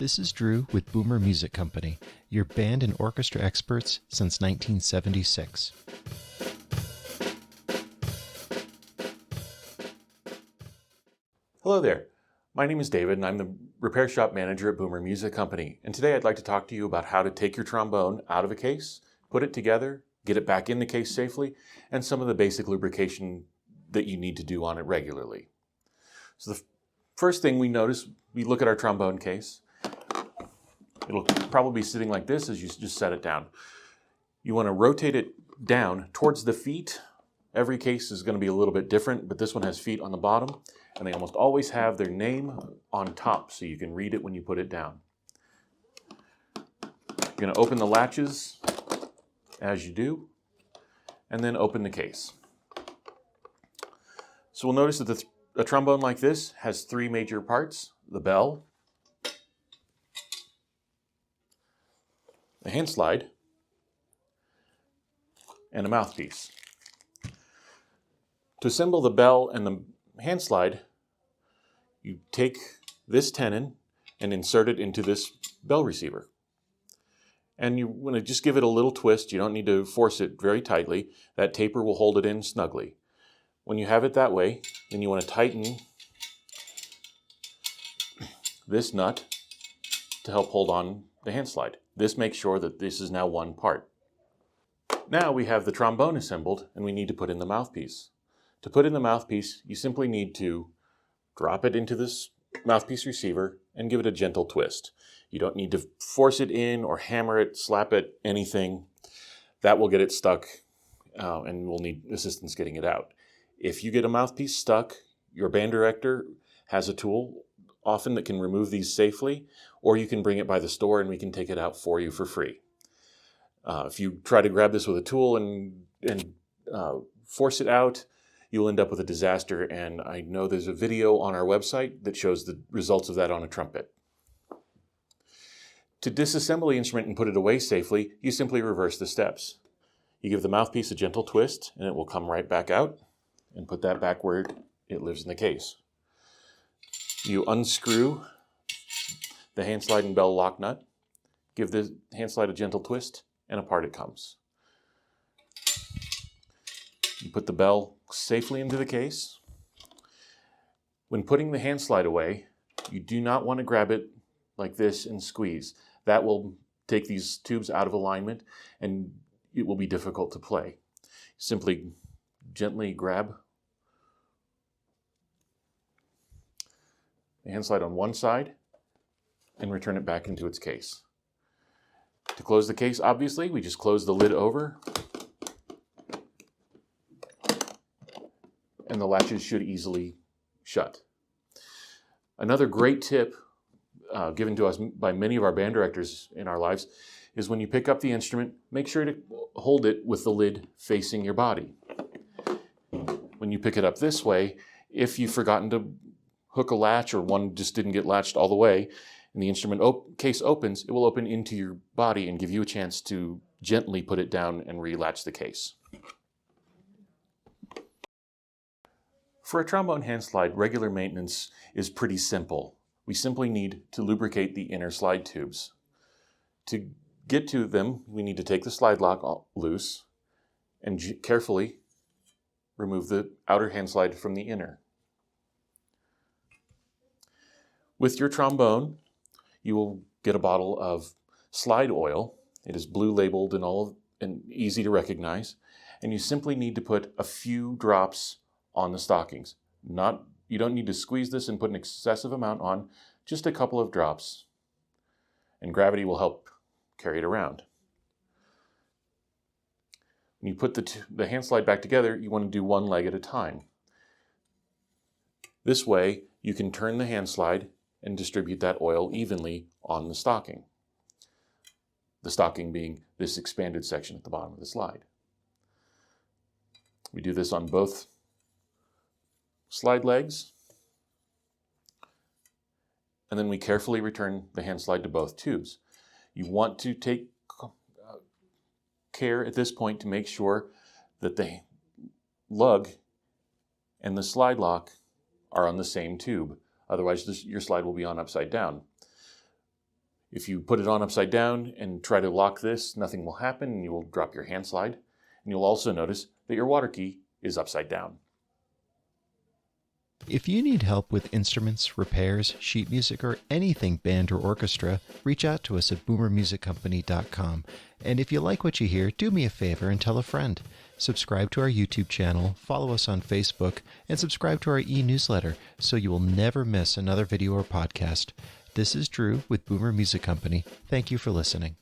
This is Drew with Boomer Music Company, your band and orchestra experts since 1976. Hello there. My name is David and I'm the repair shop manager at Boomer Music Company. And today I'd like to talk to you about how to take your trombone out of a case, put it together, get it back in the case safely, and some of the basic lubrication that you need to do on it regularly. So the first thing we notice, we look at our trombone case. It'll probably be sitting like this as you just set it down. You want to rotate it down towards the feet. Every case is going to be a little bit different, but this one has feet on the bottom, and they almost always have their name on top so you can read it when you put it down. You're going to open the latches as you do, and then open the case. So we'll notice that a trombone like this has three major parts: the bell, the hand slide, and a mouthpiece. To assemble the bell and the hand slide, you take this tenon and insert it into this bell receiver. And you want to just give it a little twist. You don't need to force it very tightly. That taper will hold it in snugly. When you have it that way, then you want to tighten this nut to help hold on the hand slide. This makes sure that this is now one part. Now we have the trombone assembled and we need to put in the mouthpiece. To put in the mouthpiece, you simply need to drop it into this mouthpiece receiver and give it a gentle twist. You don't need to force it in or hammer it, slap it, anything. That will get it stuck and we'll need assistance getting it out. If you get a mouthpiece stuck, your band director has a tool often that can remove these safely, or you can bring it by the store and we can take it out for you for free. If you try to grab this with a tool and force it out, you'll end up with a disaster, and I know there's a video on our website that shows the results of that on a trumpet. To disassemble the instrument and put it away safely, you simply reverse the steps. You give the mouthpiece a gentle twist and it will come right back out, and put that back where it lives in the case. You unscrew the hand slide and bell lock nut, give the hand slide a gentle twist, and apart it comes. You put the bell safely into the case. When putting the hand slide away, you do not want to grab it like this and squeeze. That will take these tubes out of alignment and it will be difficult to play. Simply gently grab the hand slide on one side and return it back into its case. To close the case, obviously, we just close the lid over and the latches should easily shut. Another great tip given to us by many of our band directors in our lives is when you pick up the instrument, make sure to hold it with the lid facing your body. When you pick it up this way, if you've forgotten to hook a latch or one just didn't get latched all the way, and the instrument case opens, it will open into your body and give you a chance to gently put it down and relatch the case. For a trombone hand slide, regular maintenance is pretty simple. We simply need to lubricate the inner slide tubes. To get to them, we need to take the slide lock loose and carefully remove the outer hand slide from the inner. With your trombone, you will get a bottle of slide oil. It is blue labeled and easy to recognize. And you simply need to put a few drops on the stockings. You don't need to squeeze this and put an excessive amount on, just a couple of drops. And gravity will help carry it around. When you put the hand slide back together, you want to do one leg at a time. This way, you can turn the hand slide and distribute that oil evenly on the stocking. The stocking being this expanded section at the bottom of the slide. We do this on both slide legs, and then we carefully return the hand slide to both tubes. You want to take care at this point to make sure that the lug and the slide lock are on the same tube. Otherwise, your slide will be on upside down. If you put it on upside down and try to lock this, nothing will happen and you will drop your hand slide. And you'll also notice that your water key is upside down. If you need help with instruments, repairs, sheet music, or anything band or orchestra, reach out to us at boomermusiccompany.com. And if you like what you hear, do me a favor and tell a friend. Subscribe to our YouTube channel, follow us on Facebook, and subscribe to our e-newsletter so you will never miss another video or podcast. This is Drew with Boomer Music Company. Thank you for listening.